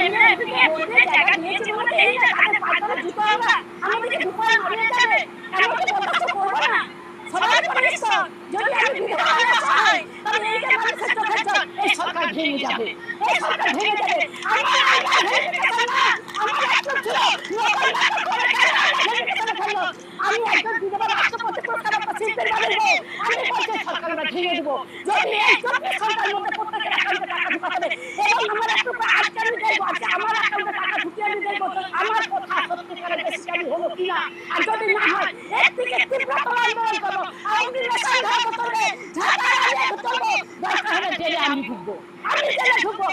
এমএলএকে বলতে জায়গা দিয়েছে বলে এই না তাদের পাল্টানো জুতো আমরা আমাদেরকে দুপায়ে মারিয়ে যাবে এমন তো বরদাস্ত করবো না সবাই পরিষ্কার যদি আমি বিধবা হয়ে হয় তাহলে এই যে মানুষের চোখের জল এই সরকার ভেঙে যাবে এই সরকার ভেঙে যাবে আমার আইনা ভেঙে যাবে না আমার একটু ছিল লোকাল নাটক করে ভেঙে ফেললো আমি একজন বিধবা রাষ্ট্রপতি পুরস্কার শিল্পের বাড়ি আমি বলছি সরকার আমরা ভেঙে দেবো যদি এই 24 ঘন্টার মধ্যে প্রত্যেকের অ্যাকাউন্টে টাকা ঢুকাতে এবং আমার একটু আজকে আমি দেখবো আজকে আমার অ্যাকাউন্টে টাকা ঢুকিয়ে আমি দেখবো আমার কথা সত্যিকারের বেশি হলো কিনা আর যদি না হয় এর থেকে তীব্রতর আন্দোলন করবো আমি রেশন ধারণ করবে ঝাঁটা করবো দরকার হলে জেলে আমি ঢুকবো আমি জেলে ঢুকবো